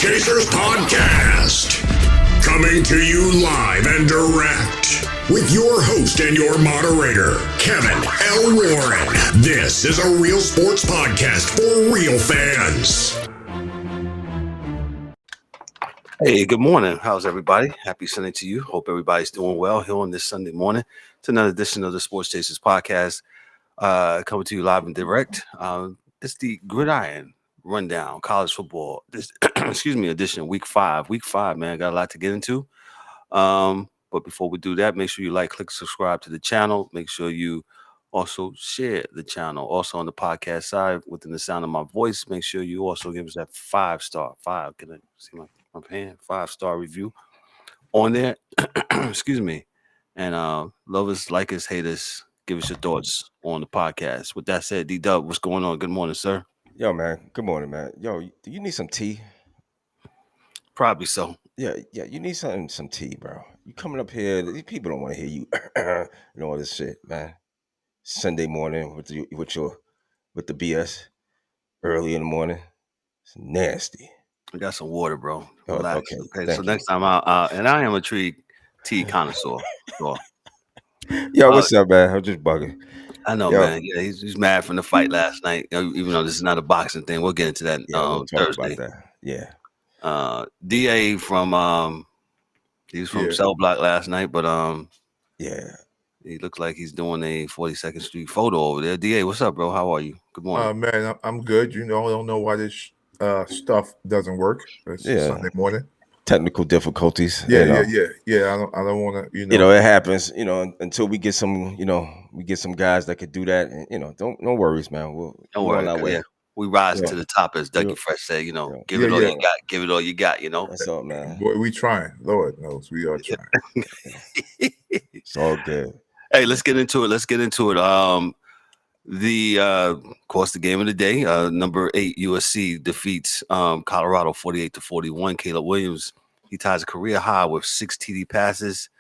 Chasers Podcast. Coming to you live and direct with your host and your moderator, Kevin L. Warren. This is a real sports podcast for real fans. Hey, good morning. How's everybody? Happy Sunday to you. Hope everybody's doing well here on this Sunday morning. It's another edition of the Sports Chasers Podcast, coming to you live and direct. It's the Gridiron Rundown, college football. This, edition, week five. Week five, man, got a lot to get into. But before we do that, make sure you like, click, subscribe to the channel. Make sure you also share the channel. Also on the podcast side, within the sound of my voice, make sure you also give us that 5-star. Can I see my hand? 5-star review on there. Excuse me. And love us, like us, hate us. Give us your thoughts on the podcast. With that said, D-Dub, what's going on? Good morning, sir. Yo, man. Good morning, man. Yo, do you need some tea? Probably so. Yeah, you need some tea, bro. You coming up here, these people don't want to hear you and all this shit, man. Sunday morning with the BS early in the morning. It's nasty. I got some water, bro. Oh, Relax. okay. So next time and I am a tea connoisseur. So, yo, what's up, man? I'm just bugging. I know, man. Yeah, he's mad from the fight last night. Even though this is not a boxing thing, we'll get into that we'll Thursday. About that. Yeah. DA from he was from Cell Block last night, but yeah, he looks like he's doing a 42nd Street photo over there. DA, what's up, bro? How are you? Good morning. Man, I'm good. I don't know why this stuff doesn't work. It's Sunday morning. Technical difficulties. Yeah. I don't want to. It happens. Until we get some. We get some guys that could do that. And, no worries, man. Don't worry. On our way. Yeah. We rise to the top, as Dougie Fresh said. Give it all you got. Give it all you got. That's all, man. Boy, we trying. Lord knows we are trying. It's all good. Hey, let's get into it. Of course, the game of the day. Number 8 USC defeats Colorado 48-41. Caleb Williams, he ties a career high with 6 TD passes.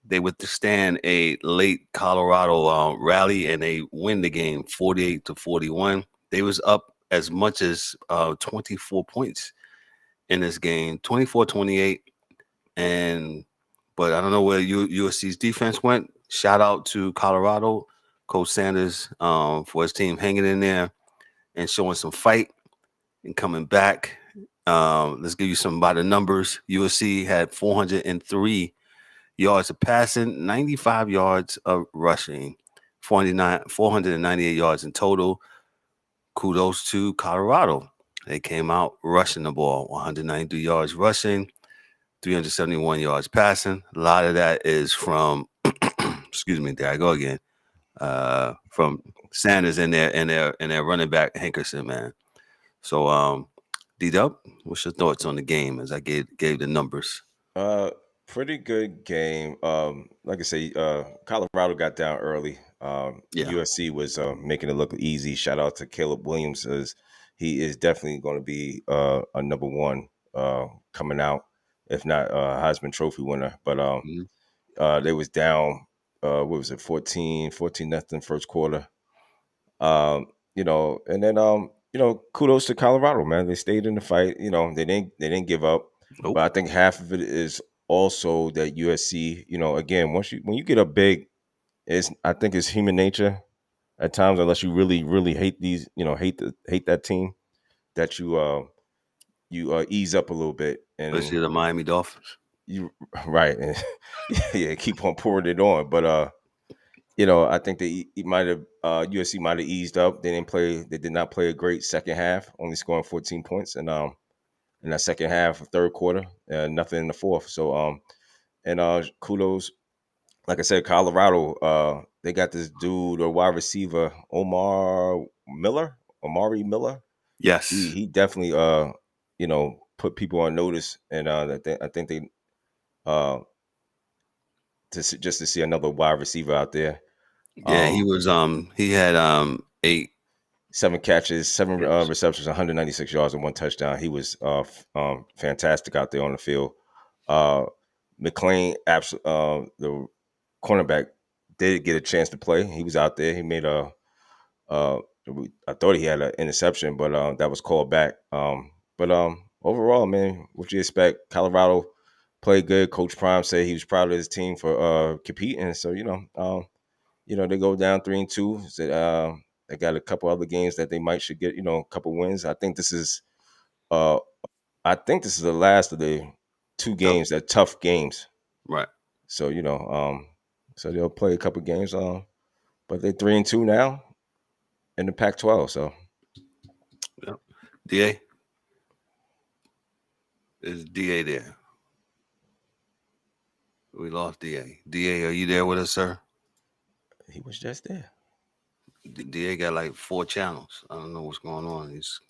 They withstand a late Colorado rally and they win the game 48-41. They was up as much as 24 points in this game, 24-28. But I don't know where USC's defense went. Shout out to Colorado, Coach Sanders, for his team hanging in there and showing some fight and coming back. Let's give you some by the numbers. USC had 403 yards of passing, 95 yards of rushing, 498 yards in total. Kudos to Colorado. They came out rushing the ball, 193 yards rushing, 371 yards passing. A lot of that is from, excuse me, there I go again, from Sanders and their running back Hankerson, man. So, D-Dub, what's your thoughts on the game as I gave the numbers? Pretty good game. Like I say, Colorado got down early. USC was making it look easy. Shout out to Caleb Williams, as he is definitely going to be a number one coming out, if not Heisman Trophy winner. But they was down. What was it? 14 nothing first quarter. And then kudos to Colorado, man. They stayed in the fight. They didn't give up. Nope. But I think half of it is also that USC, again, when you get up big, I think it's human nature at times, unless you really, really hate these, hate that team, that you ease up a little bit. And especially the Miami Dolphins. Right. And keep on pouring it on. But I think USC might have eased up. They did not play a great second half, only scoring 14 points. And in that second half of third quarter, nothing in the fourth. So, kudos. Like I said, Colorado, they got this dude, or wide receiver, Omari Miller. Yes. He definitely, put people on notice. And I think they, just to see another wide receiver out there. Yeah, he had 7 catches, 7 receptions, 196 yards, and 1 touchdown. He was fantastic out there on the field. McClain, the cornerback, did get a chance to play. He was out there. He made I thought he had an interception, but that was called back. But overall, man, what you expect? Colorado played good. Coach Prime said he was proud of his team for competing. So they go down 3-2. Said they got a couple other games that they might should get. A couple wins. Uh I think this is the last of the two games that tough games. Right. So so they'll play a couple games. But they're 3-2 now in the Pac-12. So Yep. Da is Da there? We lost Da. Da, are you there with us, sir? he was just there. Da got like 4 channels. I don't know what's going on. He's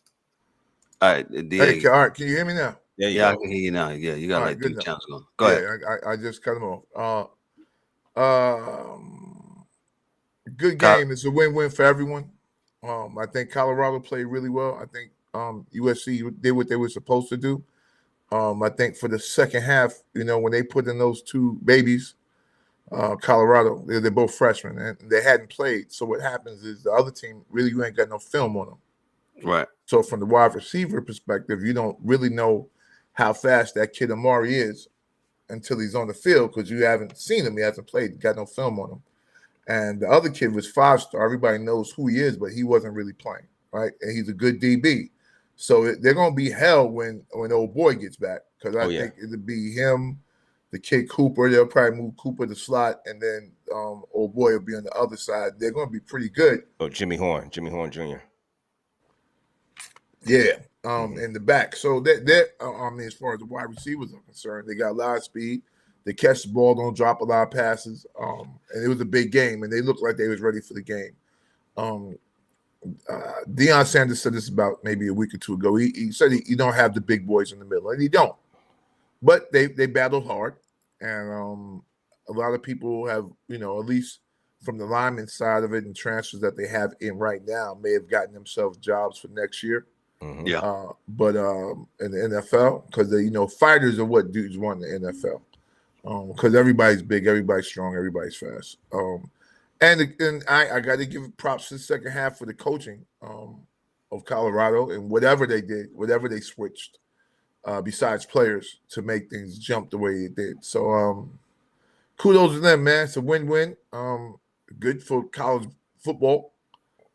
all right. Da. Hey, all right, can you hear me now? Yeah, I can hear you now. Yeah, you got all like right, 3 channels going. Go ahead. I just cut them off. Good game. It's a win-win for everyone. I think Colorado played really well. I think USC did what they were supposed to do. I think for the second half, when they put in those two babies, Colorado, they're both freshmen and they hadn't played. So what happens is the other team really you ain't got no film on them. Right. So from the wide receiver perspective, you don't really know how fast that kid Amari is until he's on the field because you haven't seen him. He hasn't played. Got no film on him. And the other kid was 5-star. Everybody knows who he is, but he wasn't really playing, right? And he's a good DB. So they're going to be hell when old boy gets back because I think it'll be him, the kid Cooper. They'll probably move Cooper to slot, and then old boy will be on the other side. They're going to be pretty good. Oh, Jimmy Horn Jr. Yeah, in the back. So as far as the wide receivers are concerned, they got a lot of speed. They catch the ball, don't drop a lot of passes. And it was a big game, and they looked like they was ready for the game. Deion Sanders said this about maybe a week or two ago. He said he don't have the big boys in the middle, and he don't. But they battled hard, and a lot of people have, at least from the lineman side of it and transfers that they have in right now, may have gotten themselves jobs for next year. Mm-hmm. Yeah. But in the NFL, because fighters are what dudes want in the NFL. Because everybody's big, everybody's strong, everybody's fast. And I got to give props to the second half for the coaching of Colorado and whatever they did, whatever they switched, besides players to make things jump the way it did. So kudos to them, man. It's a win-win. Good for college football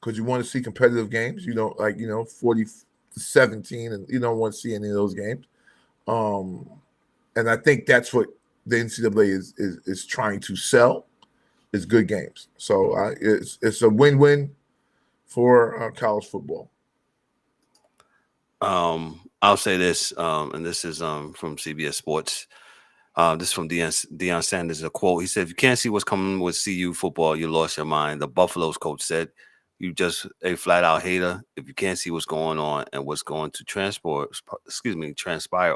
because you want to see competitive games. You don't 40-17, and you don't want to see any of those games. And I think that's what the NCAA is trying to sell is good games. So it's a win-win for college football. I'll say this, and this is from CBS Sports. This is from Deion Sanders, a quote. He said, "If you can't see what's coming with CU football, you lost your mind." The Buffaloes coach said, "You just a flat-out hater. If you can't see what's going on and what's going to transpire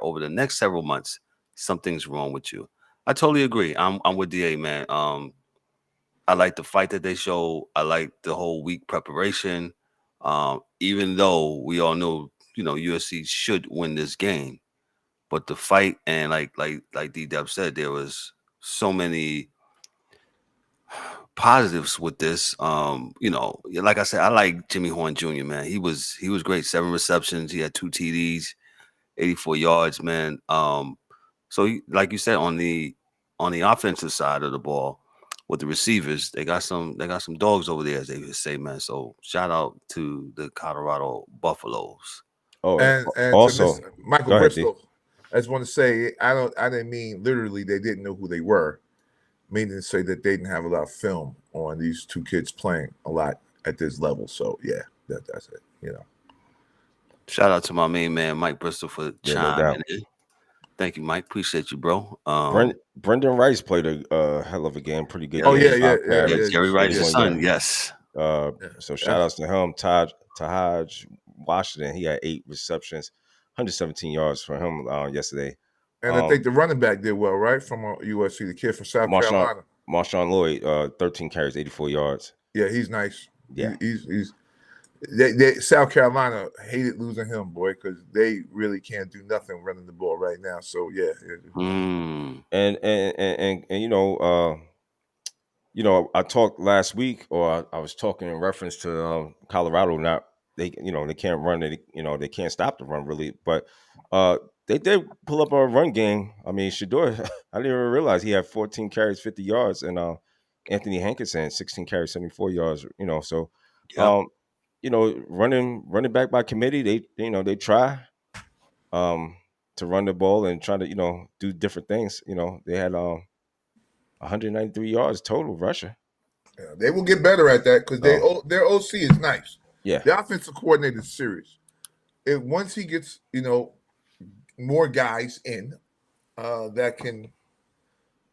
over the next several months, something's wrong with you." I totally agree. I'm with DA, man. I like the fight that they show. I like the whole week preparation. Even though we all know, USC should win this game, but the fight and like D-Dub said, there was so many positives with this. Like I said, I like Jimmy Horn Jr., man. He was great. 7 receptions. He had 2 TDs, 84 yards, man. So like you said, on the offensive side of the ball with the receivers, they got some dogs over there, as they would say, man. So shout out to the Colorado Buffaloes. Oh, and also to Michael Bristol, I just want to say I didn't mean literally they didn't know who they were, meaning to say that they didn't have a lot of film on these two kids playing a lot at this level. So yeah, that's it. Shout out to my main man Mike Bristol for chiming in. Thank you, Mike. Appreciate you, bro. Brendan Rice played a hell of a game, pretty good. Oh yeah. Jerry Rice's son, yes. So shout outs to him. Tahaj Washington, he had 8 receptions, 117 yards for him yesterday. And I think the running back did well, right? From USC, the kid from South Carolina. Marshawn Lloyd, 13 carries, 84 yards. Yeah, he's nice. Yeah, he's South Carolina hated losing him, boy, because they really can't do nothing running the ball right now. So yeah. And I talked last week, or I was talking in reference to Colorado not they can't run it. They can't stop the run really. But they did pull up a run game. I mean, Shador, I didn't even realize he had 14 carries, 50 yards, and Anthony Hankinson 16 carries, 74 yards. So Yeah. running back by committee. They try to run the ball and try to do different things. They had 193 yards total rushing. Yeah, they will get better at that because their OC is nice. Yeah, the offensive coordinator is serious. Once he gets more guys in that can,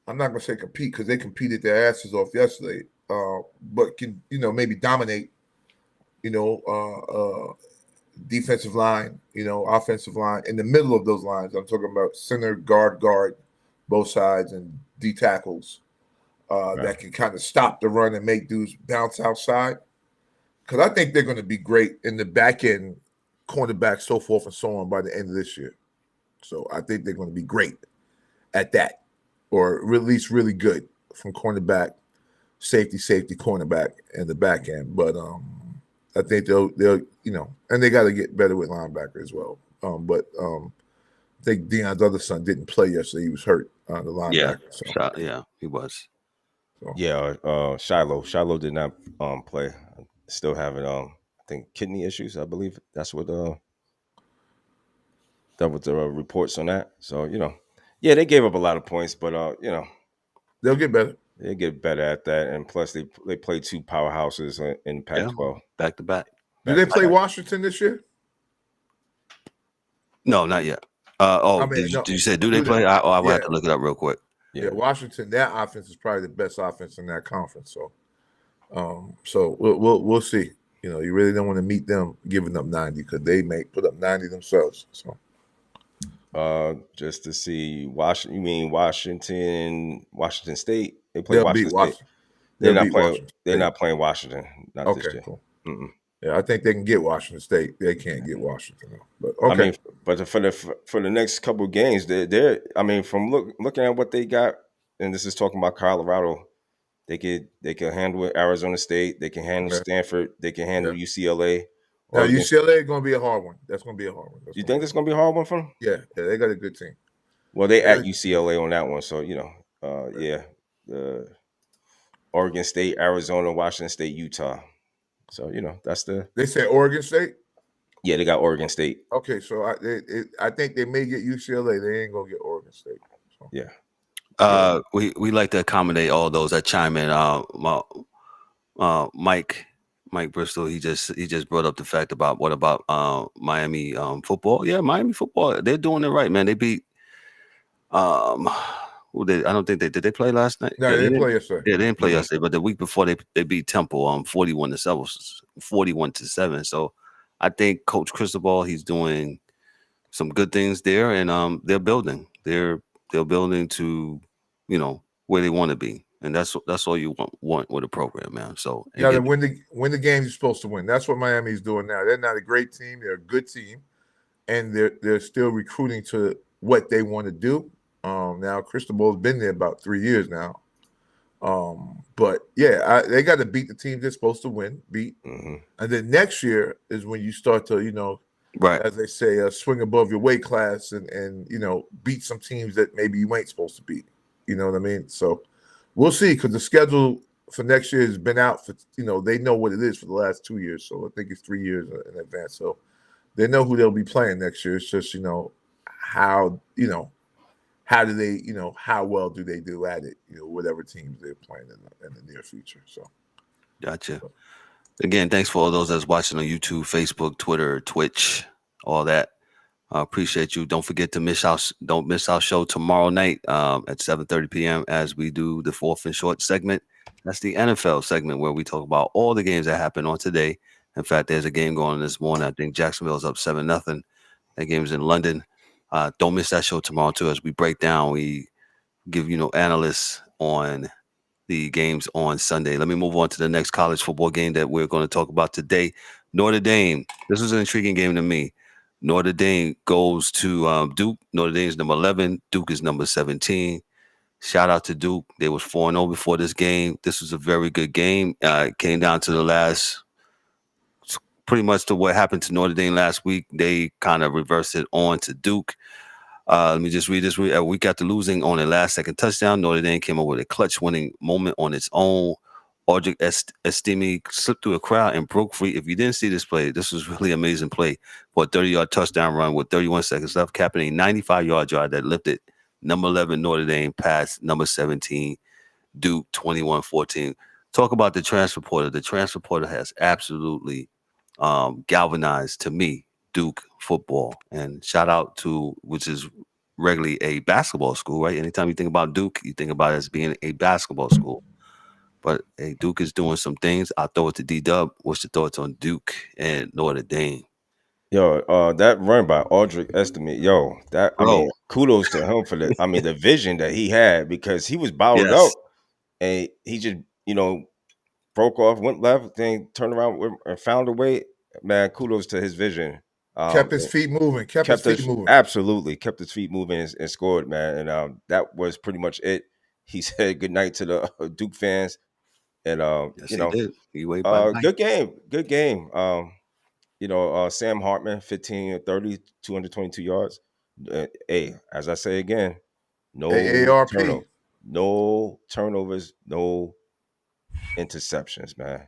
I'm not going to say compete because they competed their asses off yesterday, but can maybe dominate defensive line, offensive line in the middle of those lines. I'm talking about center, guard, both sides, and D tackles that can kind of stop the run and make dudes bounce outside. Because I think they're going to be great in the back end, cornerback, so forth and so on by the end of this year. So I think they're going to be great at that, or at least really good from cornerback, safety, cornerback, and the back end. But I think they'll and they got to get better with linebacker as well. But I think Deion's other son didn't play yesterday; he was hurt. The linebacker. Yeah, he was. So. Yeah, Shiloh did not play. Still having I think kidney issues. I believe that's what the reports on that. So yeah, they gave up a lot of points, but they'll get better. They get better at that, and plus they play two powerhouses in Pac-12 back to back. Do they play Washington this year? No, not yet. Did you say do they play? I will have to look it up real quick. Yeah, Washington. That offense is probably the best offense in that conference. So, so we'll see. You really don't want to meet them giving up 90 because they may put up 90 themselves. So, just to see Washington. You mean Washington State? They play They'll Washington beat State. They're not playing. Washington. They're not playing Washington. Not okay, this year. Cool. Mm-mm. Yeah, I think they can get Washington State. They can't get Washington, though. But okay. I mean, but for the next couple of games, they're I mean, from looking at what they got, and this is talking about Colorado, they can handle Arizona State, they can handle Stanford, they can handle UCLA. Now UCLA is going to be a hard one. That's going to be a hard one. You think it's going to be a hard one for them? Yeah, they got a good team. Well, they at UCLA on that one, so Oregon State, Arizona, Washington State, Utah. So that's They said Oregon State. Yeah, they got Oregon State. Okay, so I think they may get UCLA. They ain't gonna get Oregon State. So. Yeah. We like to accommodate all those that chime in. Mike Bristol, he just brought up the fact about what about Miami football? Yeah, Miami football, they're doing it right, man. They beat I don't think did they play last night? No, they didn't play yesterday. Yeah, they didn't play yesterday, but the week before they beat Temple 41-7. So I think Coach Cristobal, he's doing some good things there, and they're building. They're building to where they want to be, and that's all you want with a program, man. So they win the games you're supposed to win. That's what Miami's doing now. They're not a great team; they're a good team, and they're still recruiting to what they want to do. Now Cristobal's been there about 3 years now. But yeah, they got to beat the teams they're supposed to beat. Mm-hmm. And then next year is when you start to, right, as they say, swing above your weight class and beat some teams that maybe you ain't supposed to beat. You know what I mean? So we'll see, because the schedule for next year has been out for, they know what it is for the last 2 years. So I think it's 3 years in advance. So they know who they'll be playing next year. It's just, how do they, how well do they do at it? Whatever teams they're playing in the near future. So, gotcha. Again, thanks for all those that's watching on YouTube, Facebook, Twitter, Twitch, all that. I appreciate you. Don't forget to don't miss our show tomorrow night at 7:30 p.m. as we do the Fourth and Short segment. That's the NFL segment where we talk about all the games that happened on today. In fact, there's a game going on this morning. I think Jacksonville's up 7-0. That game's in London. Don't miss that show tomorrow too, as we break down. We give analysts on the games on Sunday. Let me move on to the next college football game that we're going to talk about today. Notre Dame. This was an intriguing game to me. Notre Dame goes to Duke. Notre Dame is number 11. Duke is number 17. Shout out to Duke. They was 4-0 before this game. This was a very good game. It came down to the last pretty much to what happened to Notre Dame last week. They kind of reversed it on to Duke. Let me just read this. We got the losing on a last-second touchdown. Notre Dame came up with a clutch winning moment on its own. Audric Estime slipped through a crowd and broke free. If you didn't see this play, this was really amazing play for a 30-yard touchdown run with 31 seconds left, capping a 95-yard drive that lifted number 11 Notre Dame past number 17 Duke 21-14. Talk about the transfer portal. The transfer portal has absolutely galvanized, to me, Duke football. And shout out to, which is regularly a basketball school, right? Anytime you think about Duke, you think about it as being a basketball school. But hey, Duke is doing some things. I'll throw it to D-Dub. What's your thoughts on Duke and Notre Dame? Yo, that run by Audric Estime, I mean, kudos to him for the vision that he had, because he was bottled up and he just, broke off, went left, then turned around and found a way. Man, kudos to his vision. Kept his feet moving. Absolutely. Kept his feet moving and scored, man. And that was pretty much it. He said goodnight to the Duke fans. And, yes, he did. He waved bye-bye. Good game. Sam Hartman, 15-30, 222 yards. Hey, as I say again, no turnovers, no interceptions, man.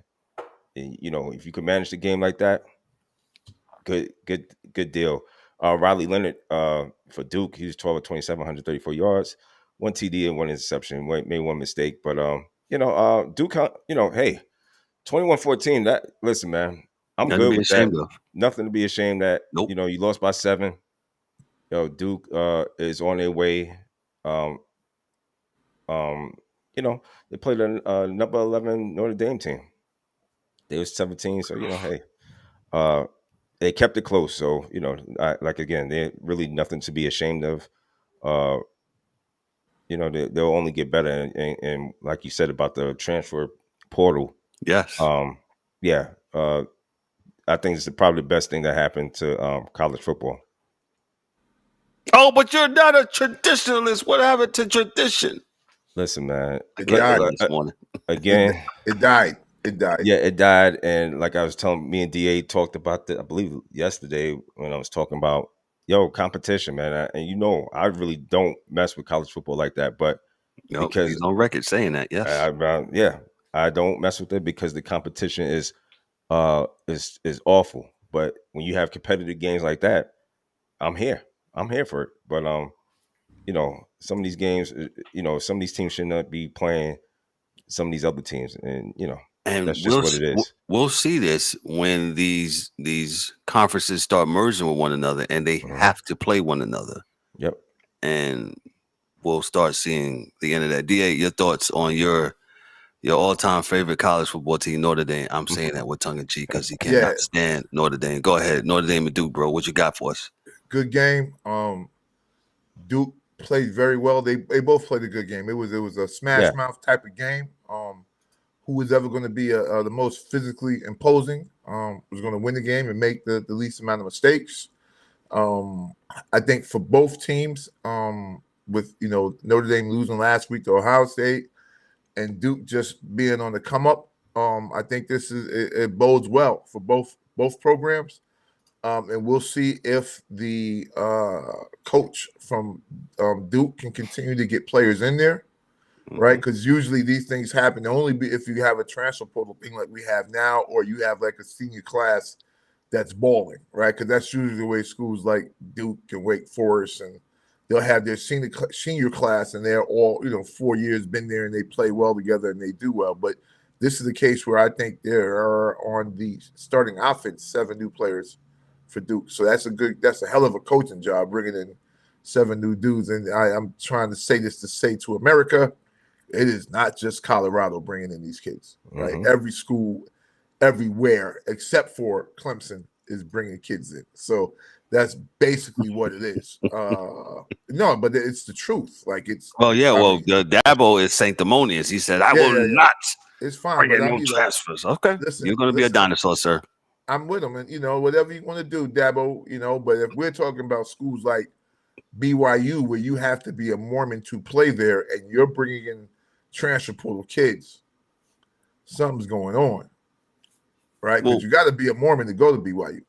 And, if you can manage the game like that, good deal. Riley Leonard for Duke, he was 12 of 27, 134 yards, 1 TD and 1 interception. Made one mistake, but Duke, hey, 21-14. That, listen, man, I'm Nothing good with that. Of. Nothing to be ashamed that. Nope. You lost by 7. Duke is on their way. They played a number 11 Notre Dame team. They was 17, so hey, they kept it close. So again, they're really nothing to be ashamed of. They'll only get better, and like you said about the transfer portal. Yes. I think it's probably the best thing that happened to college football. Oh, but you're not a traditionalist. What happened to tradition? Listen, man. It died this morning. Again. It died. Yeah, it died. And like I was telling, me and DA talked about that, I believe yesterday, when I was talking about, competition, man. I really don't mess with college football like that. But because he's on record saying that, yes. I don't mess with it because the competition is awful. But when you have competitive games like that, I'm here for it. But some of these games, some of these teams should not be playing some of these other teams, and that's just what it is. We'll see this when these conferences start merging with one another, and they have to play one another. Yep. And we'll start seeing the end of that. DA, your thoughts on your all-time favorite college football team, Notre Dame? I'm saying that with tongue in cheek because he cannot stand Notre Dame. Go ahead, Notre Dame and Duke, bro. What you got for us? Good game. Duke played very well. They both played a good game. It was a smash mouth type of game. Who was ever going to be the most physically imposing was going to win the game and make the least amount of mistakes. I think for both teams, with Notre Dame losing last week to Ohio State and Duke just being on the come up, I think it bodes well for both programs. And we'll see if the coach from Duke can continue to get players in there, right? Because usually these things happen only if you have a transfer portal thing like we have now, or you have like a senior class that's balling, right? Because that's usually the way schools like Duke and Wake Forest, and they'll have their senior class, and they're all 4 years been there, and they play well together and they do well. But this is the case where I think there are on the starting offense 7 new players for Duke. So that's a hell of a coaching job, bringing in 7 new dudes. And I'm trying to say this to say to America, it is not just Colorado bringing in these kids, right? Every school, everywhere, except for Clemson, is bringing kids in. So that's basically what it is. No, but it's the truth. Like it's. Well, yeah. The Dabo is sanctimonious. He said, "I will not." It's fine. Bring in no transfers. Okay, you're going to be a dinosaur, sir. I'm with them, and whatever you want to do, Dabo. But if we're talking about schools like BYU, where you have to be a Mormon to play there, and you're bringing in transfer portal kids, something's going on. right? Well, Because you got to be a Mormon to go to BYU.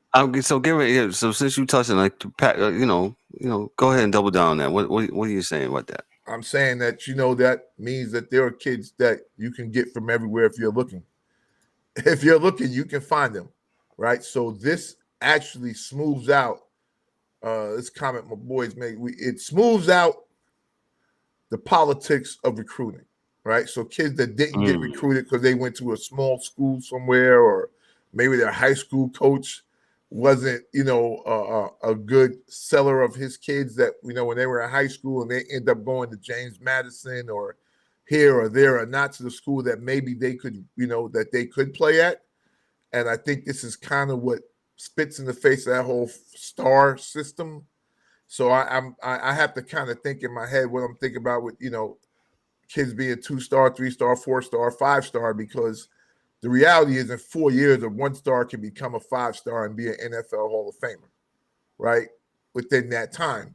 So get ready. So since you touching like, go ahead and double down on that. What are you saying about that? I'm saying that that means that there are kids that you can get from everywhere if you're looking. If you're looking, you can find them, right? So this actually smooths out. This comment my boys make. It smooths out the politics of recruiting, right? So kids that didn't get recruited because they went to a small school somewhere, or maybe their high school coach wasn't, a good seller of his kids that, when they were in high school and they end up going to James Madison or here or there or not to the school that maybe they could, that they could play at. And I think this is kind of what spits in the face of that whole star system. So I have to kind of think in my head what I'm thinking about with, kids being 2-star, 3-star, 4-star, 5-star, because the reality is in 4 years, a 1-star can become a 5-star and be an NFL Hall of Famer, right? Within that time.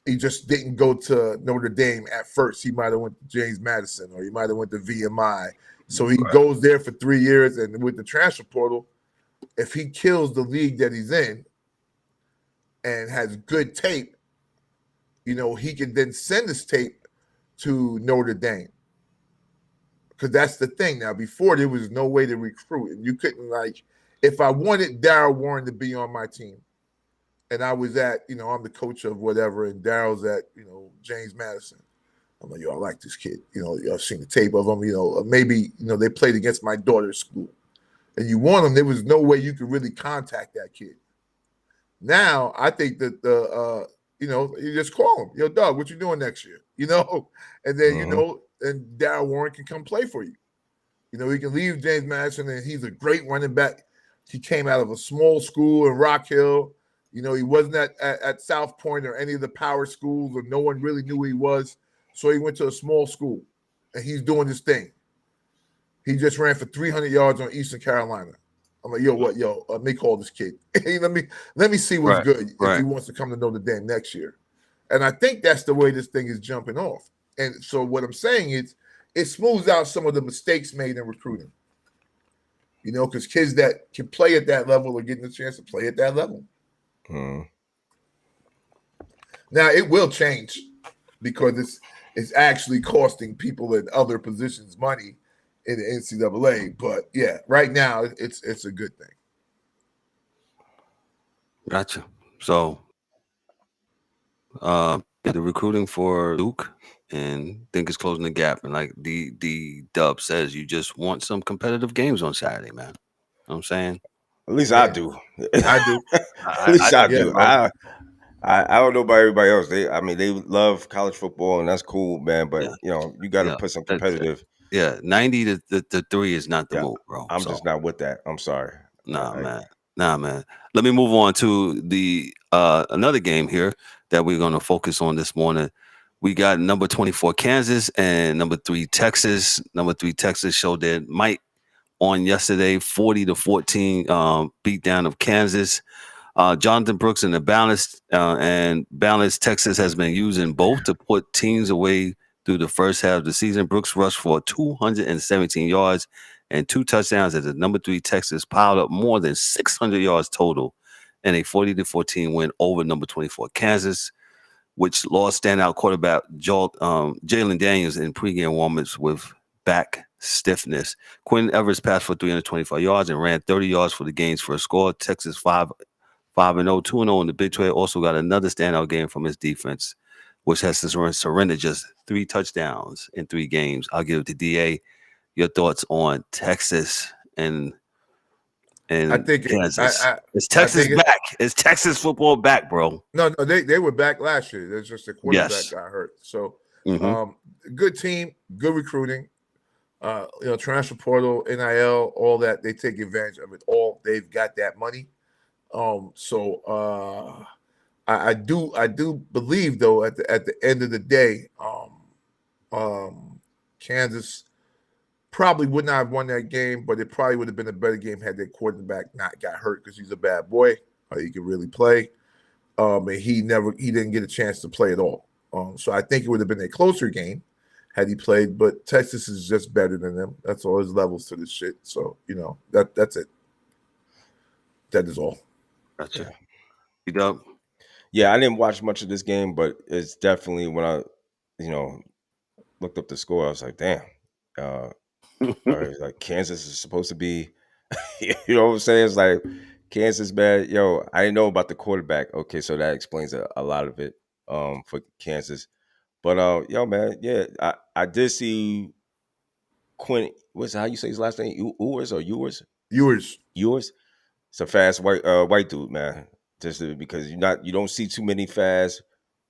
He just didn't go to Notre Dame at first. He might have went to James Madison or he might have went to VMI. So he goes there for 3 years, and with the transfer portal, if he kills the league that he's in and has good tape, he can then send his tape to Notre Dame. Because that's the thing now. Before, there was no way to recruit. And you couldn't, if I wanted Darryl Warren to be on my team, and I was at, I'm the coach of whatever, and Darryl's at, James Madison. I'm like, I like this kid. I've seen the tape of him. Maybe, they played against my daughter's school. And you want him, there was no way you could really contact that kid. Now, I think that you just call him. Yo, dog, what you doing next year? And then, and Darryl Warren can come play for you. He can leave James Madison, and he's a great running back. He came out of a small school in Rock Hill. He wasn't at South Point or any of the power schools, or no one really knew who he was. So he went to a small school, and he's doing this thing. He just ran for 300 yards on Eastern Carolina. I'm like, let me call this kid. let me see what's good if he wants to come to Notre Dame next year. And I think that's the way this thing is jumping off. And so what I'm saying is it smooths out some of the mistakes made in recruiting. Because kids that can play at that level are getting a chance to play at that level. Now, it will change because it's actually costing people in other positions money in the NCAA. But, yeah, right now it's a good thing. Gotcha. So the recruiting for Duke and think it's closing the gap. And like the Dub says, you just want some competitive games on Saturday, man. You know what I'm saying? At least I do. I do. At least I do. I don't know about everybody else. They love college football, and that's cool, man. But you got to put some competitive. 90 to 3 is not the move, bro. I'm just not with that. I'm sorry. Nah, man. Let me move on to the another game here that we're going to focus on this morning. We got number 24 Kansas and number 3 Texas. Number 3 Texas showed their might on yesterday, 40-14 beat down of Kansas. Jonathan Brooks and the balanced Texas has been using both to put teams away through the first half of the season. Brooks rushed for 217 yards and 2 touchdowns as the number 3 Texas piled up more than 600 yards total in a 40-14 win over number 24 Kansas, which lost standout quarterback Jalen Daniels in pregame warm-ups with back stiffness. Quinn Evers passed for 325 yards and ran 30 yards for the game's first score. Texas 5-0, 2-0 in the Big 12. Also got another standout game from his defense, which has surrendered just 3 touchdowns in 3 games. I'll give it to DA. Your thoughts on Texas and I think Kansas? Is Texas back? Is Texas football back, bro? No, they were back last year. There's just the quarterback got hurt. So, good team, good recruiting. Transfer portal, NIL, all that. They take advantage of it all. They've got that money. I do believe though at the end of the day, Kansas probably would not have won that game, but it probably would have been a better game had their quarterback not got hurt because he's a bad boy. He can really play. And he didn't get a chance to play at all. So I think it would have been a closer game had he played, but Texas is just better than them. That's all. His levels to this shit. So, that's it. That is all. Gotcha. You dub? Yeah, I didn't watch much of this game, but it's definitely when I, looked up the score, I was like, damn. Like Kansas is supposed to be, you know what I'm saying? It's like Kansas, man. Yo, I didn't know about the quarterback. Okay, so that explains a lot of it for Kansas. But yo, man, yeah, I did see Quinn. What's how you say his last name? Ewers or Ewers? Ewers. It's a fast white dude, man. Just because you don't see too many fast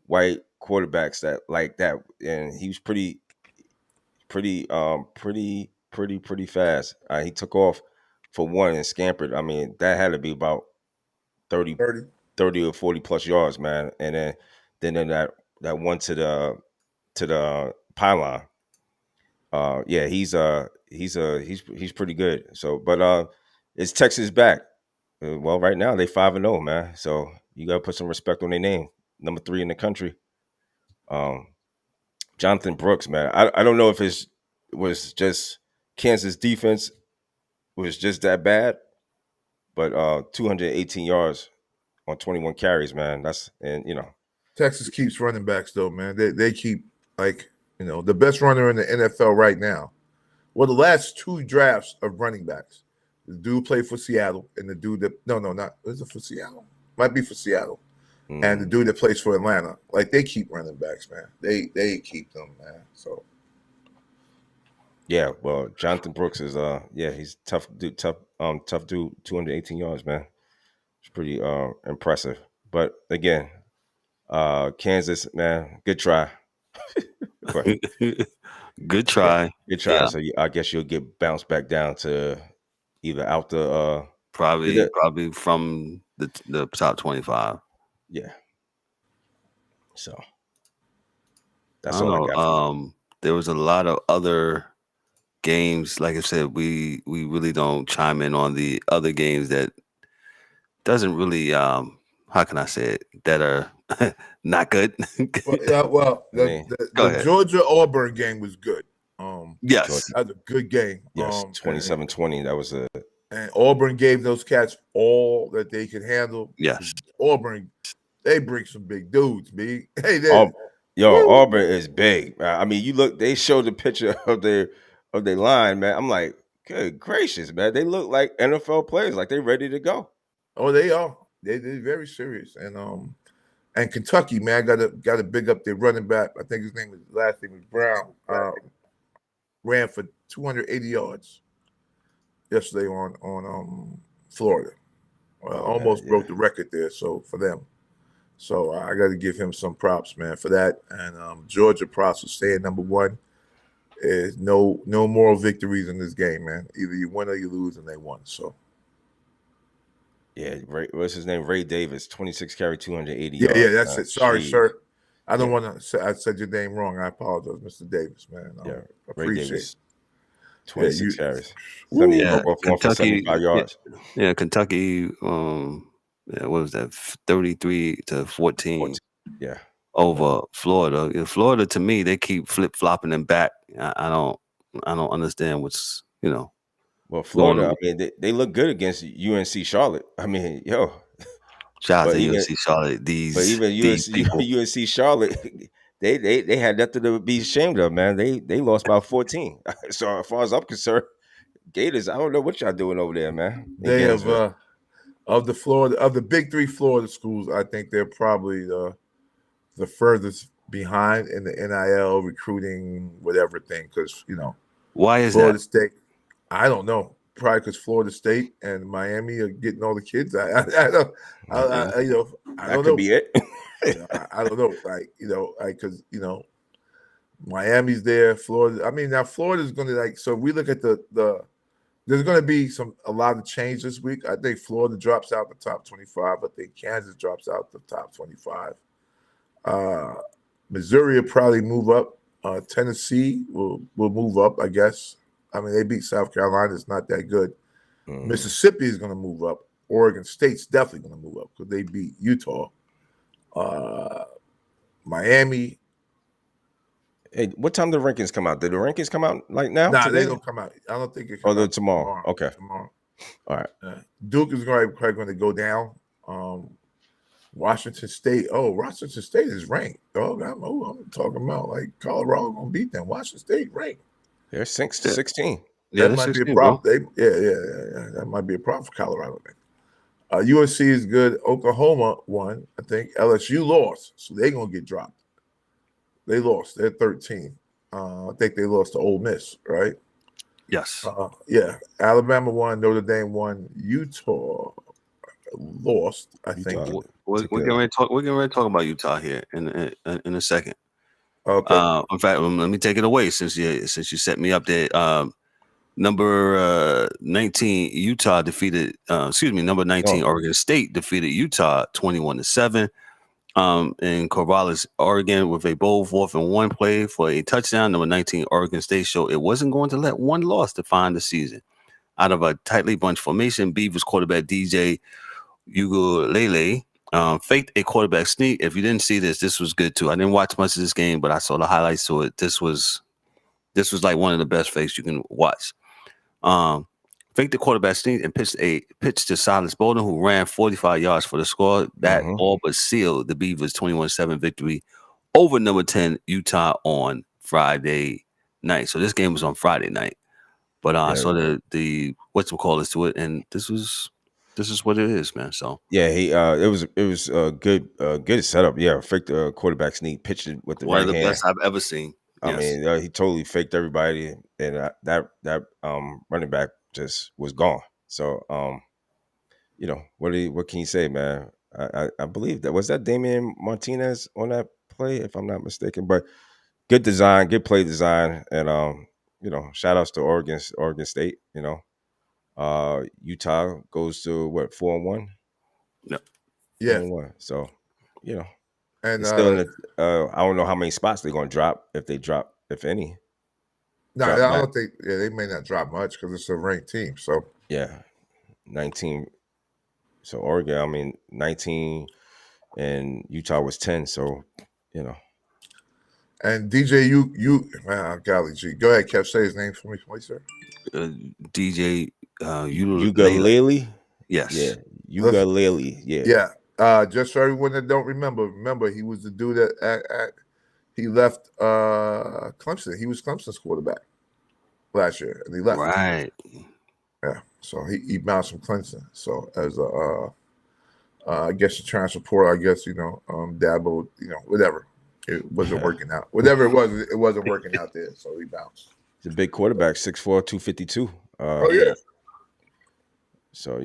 white quarterbacks that like that, and he was pretty fast. He took off for one and scampered. I mean, that had to be about 30 or 40 plus yards, man. And then that one to the pylon. Yeah, he's pretty good. So, but it's Texas back. Well, right now they 5-0, man. So you gotta put some respect on their name. Number 3 in the country. Jonathan Brooks, man. I don't know if it was just Kansas defense was just that bad, but 218 yards on 21 carries, man. Texas keeps running backs though, man. They keep the best runner in the NFL right now. Well, the last 2 drafts of running backs, the dude played for Seattle, and the dude that is it for Seattle? Might be for Seattle. And the dude that plays for Atlanta, like they keep running backs, man. They keep them, man. So yeah, well, Jonathan Brooks is he's tough dude, tough dude. 218 yards, man. It's pretty impressive. But again, Kansas, man, good try. Good try. Yeah, good try. Yeah. So I guess you'll get bounced back down to either out the probably from the top 25. Yeah. So that's all I got. There was a lot of other games. Like I said, we really don't chime in on the other games that doesn't really how can I say it, that are not good. The Georgia Auburn game was good. Yes, that was a good game. Yes, 27-20. That was and Auburn gave those cats all that they could handle. Yes, Auburn, they bring some big dudes, B. Hey, Auburn is big. I mean, you look. They showed the picture of their line, man. I'm like, good gracious, man. They look like NFL players, like they're ready to go. Oh, they are. They're very serious. And Kentucky, man, got to big up their running back. I think his last name was Brown. Ran for 280 yards yesterday on Florida. Almost broke the record there. So for them, I got to give him some props, man, for that. And Georgia props for staying number 1. Is no moral victories in this game, man. Either you win or you lose, and they won. So. Yeah, what's his name? Ray Davis, 26 carry, 280 yards. Yeah, that's it. Sorry, sir. I don't want to say I said your name wrong. I apologize, Mr. Davis, man. Yeah, Ray Davis, 26 carries. Kentucky, 75 yards. Yeah, Kentucky. What was that? 33-14. Yeah, over Florida. Florida, to me, they keep flip flopping them back. I don't understand what's Well, Florida, I mean, they look good against UNC Charlotte. I mean, shout out to UNC Charlotte. UNC Charlotte, they had nothing to be ashamed of, man. They lost by 14. So as far as I'm concerned, Gators, I don't know what y'all doing over there, man. They have of the big 3 Florida schools, I think they're probably the furthest behind in the NIL recruiting whatever thing, because why is Florida that? State? I don't know. Probably because Florida State and Miami are getting all the kids. I don't that could know. Be it. I don't know. Because Miami's there, Florida. I mean, now Florida's going to So we look at the. There's going to be a lot of change this week. I think Florida drops out the top 25. I think Kansas drops out the top 25. Missouri will probably move up. Tennessee will move up, I guess. I mean, they beat South Carolina. It's not that good. Mississippi is going to move up. Oregon State's definitely going to move up because they beat Utah. Miami. Hey, what time do the rankings come out? Did the rankings come out like now? Nah, they don't come out. I don't think it comes out tomorrow. Okay. Tomorrow. All right. Duke is probably going to go down. Washington State. Oh, Washington State is ranked. I'm talking about like Colorado going to beat them. Washington State ranked. They're 16. Yeah, That might be a problem. Yeah. That might be a problem for Colorado. USC is good. Oklahoma won. I think LSU lost, so they're gonna get dropped. They lost. They're 13. I think they lost to Ole Miss, right? Yes. Yeah. Alabama won. Notre Dame won. Utah lost. I think. We're getting ready to talk about Utah here in a second. Okay. In fact, let me take it away since you set me up there. Number 19 Utah defeated. Number 19 Oregon State defeated Utah 21-7. In Corvallis, Oregon, with a bold 4th and 1 play for a touchdown. Number 19 Oregon State showed it wasn't going to let one loss define the season. Out of a tightly bunched formation, Beavers quarterback DJ Ugalele faked a quarterback sneak. If you didn't see this was good too. I didn't watch much of this game, but I saw the highlights to it. This was like one of the best fakes you can watch. Faked the quarterback sneak and pitched to Silas Bolden, who ran 45 yards for the score. That all but sealed the Beavers' 21-7 victory over number 10 Utah on Friday night. So this game was on Friday night. But I saw the whatchamacallit to it, and this is what it is, man. So it was a good setup. Yeah, faked the quarterback sneak, pitched it with the right hand. One of the best I've ever seen. I mean, he totally faked everybody, and that running back just was gone. So, what can you say, man? I believe that Damian Martinez on that play, if I'm not mistaken. But good design, good play design, and shout outs to Oregon State. Utah goes to what 4-1. Yep. Yeah. 4-1. So, and still in the, I don't know how many spots they're going to drop, if they drop, if any. No, I don't think. Yeah, they may not drop much because it's a ranked team. So 19. So Oregon, 19, and Utah was 10. So And DJ, golly gee, go ahead, Kev. Say his name for me, please, sir. DJ Ugalele. Yes. Yeah. Ugalele. Yeah. Yeah. Just for everyone that don't remember, he was the dude that he left Clemson. He was Clemson's quarterback last year, and he left. Right. Yeah. So he bounced from Clemson. So as I guess the transfer portal, I guess Dabo, whatever. It wasn't working out. Whatever it wasn't working out there. So he bounced. He's a big quarterback, 6'4", 252. So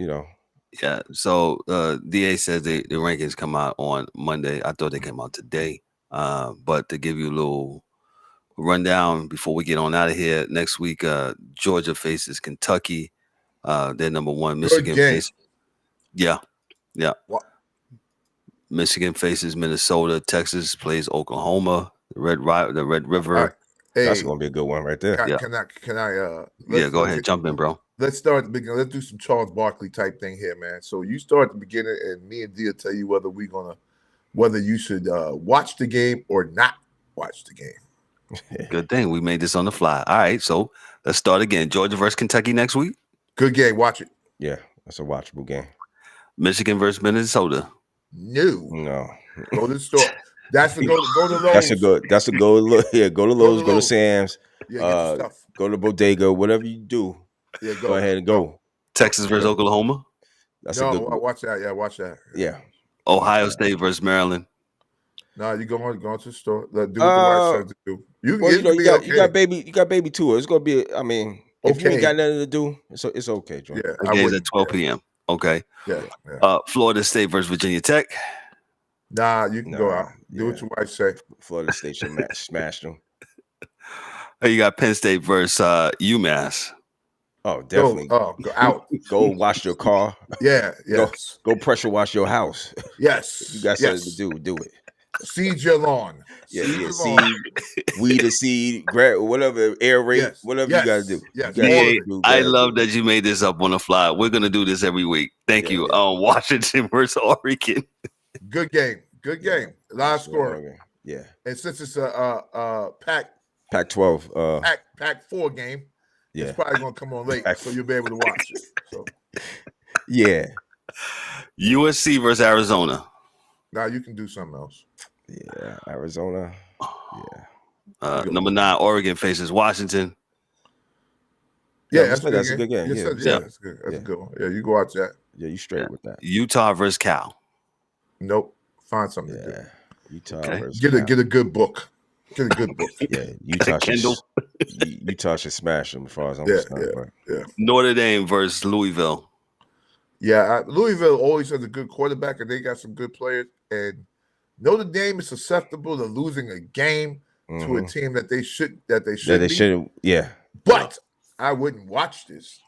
Yeah. So DA says the rankings come out on Monday. I thought they came out today. But to give you a little rundown before we get on out of here, next week Georgia faces Kentucky. They're number 1. Michigan faces. Yeah. What? Michigan faces Minnesota. Texas plays Oklahoma. The Red River. Right. Hey, that's going to be a good one right there. Can I? Go ahead. Jump in, bro. Let's start at the beginning. Let's do some Charles Barkley type thing here, man. So you start at the beginning, and me and D will tell you whether you should watch the game or not watch the game. Good thing we made this on the fly. All right, so let's start again. Georgia versus Kentucky next week. Good game. Watch it. Yeah, that's a watchable game. Michigan versus Minnesota. No. Go to the store. That's the go to Lowe's. That's a go. Yeah, go to Lowe's. Go to Sam's. Yeah, go to Bodega. Whatever you do. Yeah, go ahead and go. Texas versus Oklahoma. That's a good one. Watch that. Yeah, watch that. Yeah. Ohio State versus Maryland. No, you go to the store. Do what the wife says to do. You got baby too. It's gonna be. If you ain't got nothing to do, it's okay, John. Yeah, the game's at 12 p.m. Okay. Yeah. Florida State versus Virginia Tech. Nah, you can go out. Do what your wife say. Florida State should smash them. You got Penn State versus UMass. Oh, definitely. Go out. Go wash your car. Yeah. Yes. Go pressure wash your house. Yes. You got something to do. Do it. Seed your lawn. Seed, weed a seed, whatever, aerate, whatever you got to do. Yes. I love that you made this up on the fly. We're going to do this every week. Thank you. Washington versus Oregon. Good game. Live scoring. Yeah. And since it's a Pac-12. Pac-4 game, it's probably going to come on late, so you'll be able to watch it. So Yeah. USC versus Arizona. now you can do something else. Yeah. Arizona. Yeah. Number 9, Oregon faces Washington. Yeah, that's a good game. Yes, Yeah. that's good. That's a good one. Yeah, you go watch that. Yeah, you straight with that. Utah versus Cal. Nope. Find something to do. Utah Okay. versus Get Cal. a good book. Get a good book. Yeah, Utah Kendall. Utah should smash them as far as I'm Yeah, concerned. yeah. Notre Dame versus Louisville. Yeah, Louisville always has a good quarterback, and they got some good players. And Notre Dame is susceptible to losing a game to a team that they should be. Yeah. But I wouldn't watch this.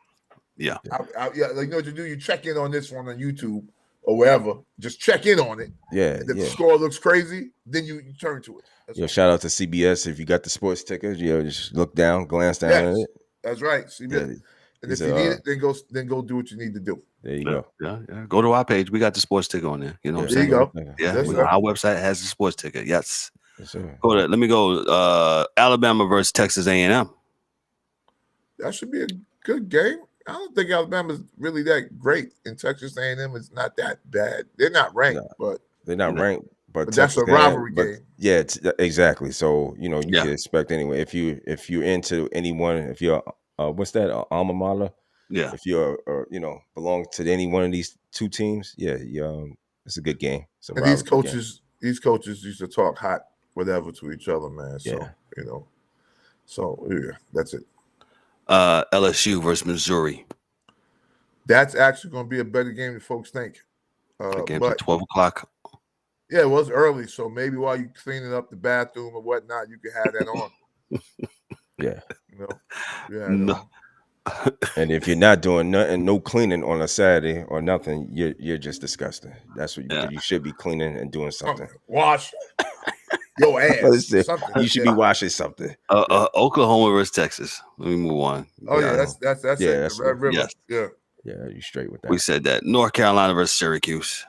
Yeah. Like you know what you do? You check in on this one on YouTube or wherever. Just check in on it. Yeah. And if the score looks crazy, then you turn to it. Shout out to CBS if you got the sports tickers. Just look down, glance down at it. That's right. CBS. Yeah. And if you need it, then go do what you need to do. There you go. Yeah. Go to our page. We got the sports ticker on there. You know what I'm there saying? You go. Yeah. Our website has the sports ticker. Yes. Yes, sir. Let me go. Alabama versus Texas A&M. That should be a good game. I don't think Alabama's really that great, and Texas A&M is not that bad. They're not ranked, but they're not ranked. But that's a rivalry game. Yeah, exactly. So you can expect anyway. If you're into anyone, if you're what's that alma mater? Yeah. If you're belong to any one of these two teams, it's a good game. And these coaches used to talk hot whatever to each other, man. So that's it. LSU versus Missouri. That's actually going to be a better game than folks think. Game's at 12 o'clock. Yeah, well, it's early, so maybe while you're cleaning up the bathroom or whatnot, you can have that on. No. And if you're not doing nothing, no cleaning on a Saturday or nothing, you're just disgusting. That's what you should be cleaning and doing something. Wash your ass. You should be washing something. Oklahoma versus Texas. Let me move on. Oh yeah, that's it. Red River. Yes. Yeah, you straight with that. We said that. North Carolina versus Syracuse.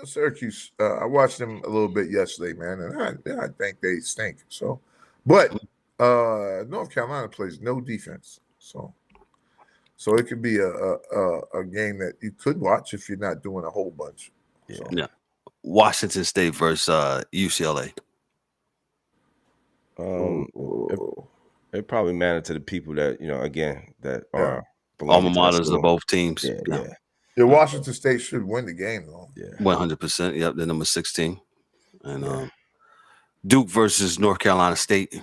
Syracuse. I watched them a little bit yesterday, man, and I think they stink. So, but North Carolina plays no defense, so it could be a game that you could watch if you're not doing a whole bunch. Yeah. Washington State versus UCLA. It probably mattered to the people that that are alma maters of both teams. Yeah, Washington State should win the game, though. Yeah, 100%. Yep, they're number 16. And Duke versus North Carolina State.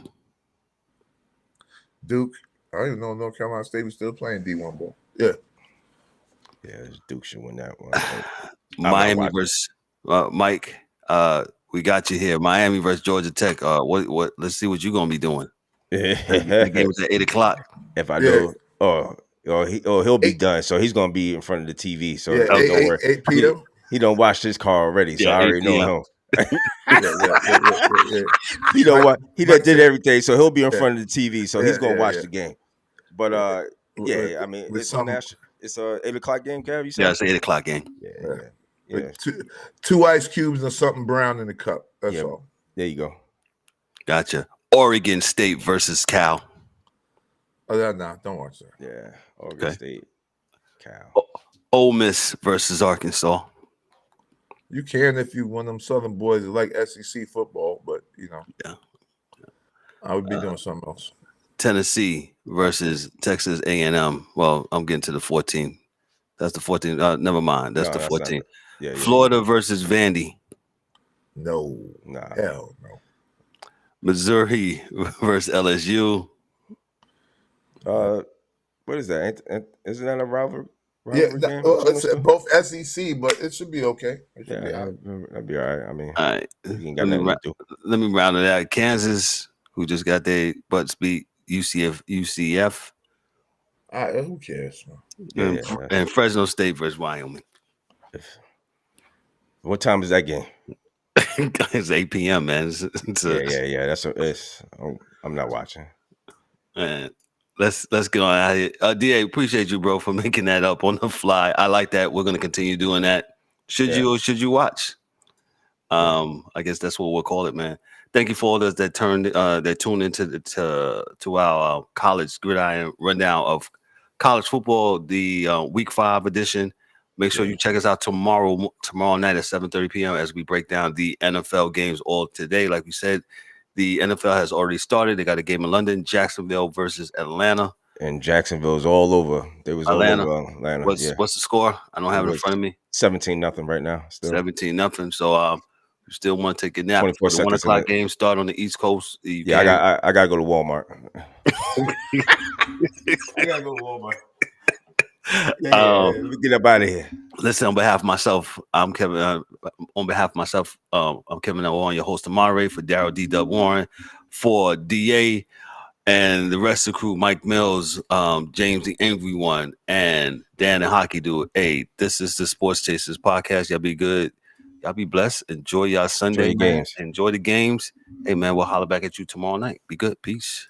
Duke. I don't even know North Carolina State was still playing D1 ball. Yeah. Yeah, Duke should win that one. Miami versus Mike. We got you here. Miami versus Georgia Tech. What? Let's see what you're gonna be doing. The game is at 8 o'clock. If I know, he'll be done. So he's gonna be in front of the TV. So don't worry. 8 p.m. He don't watch this car already. So I already know him. He don't what he did everything. So he'll be in front of the TV. So he's gonna watch the game. But I mean, it's on national. It's a 8 o'clock game, Kev. You said? Yeah, it's an 8 o'clock game. Yeah. Two ice cubes and something brown in the cup. That's all. There you go. Gotcha. Oregon State versus Cal. Oh, no, don't watch that. Yeah, Oregon State, Cal. Ole Miss versus Arkansas. You can if you one of them Southern boys that like SEC football, but I would be doing something else. Tennessee versus Texas A&M. Well, I'm getting to the 14. That's the 14. Never mind. That's the 14. Florida versus Vandy. No. Hell no. Missouri versus LSU. What is that? Isn't that a rivalry? Game? It's both SEC, but it should be okay. That'd be all right. I mean, all right. Let me round it out. Kansas, who just got their butts beat. UCF. Who cares? Man? And Fresno State versus Wyoming. What time is that game? It's 8 p.m. man. I'm not watching. Man, let's get on out of here. DA, appreciate you, bro, for making that up on the fly. I like that. We're gonna continue doing that. Should you or should you watch? I guess that's what we'll call it, man. Thank you for all those that tuned into to our college gridiron rundown of college football, the Week 5 edition. Make sure you check us out tomorrow night at 7:30 p.m. as we break down the NFL games all today. Like we said, the NFL has already started. They got a game in London, Jacksonville versus Atlanta. And Jacksonville's all over. They was Atlanta. all over Atlanta. What's the score? I don't have it in front of me. 17-0 right now. Still 17-0. So you still want to take a nap. 24 the 1 o'clock game start on the East Coast. I gotta go to Walmart. I gotta go to Walmart. Let me get up out of here. Listen, on behalf of myself, I'm Kevin. On behalf of myself, I'm Kevin L. Warren, your host and moderator for Daryl D. Dub Warren, for DA and the rest of the crew, Mike Mills, James the Angry One, and Dan and Hockey Dude. Hey, this is the Sports Chasers podcast. Y'all be good. Y'all be blessed. Enjoy y'all Sunday. Enjoy the games. Enjoy the games. Hey, man, we'll holler back at you tomorrow night. Be good. Peace.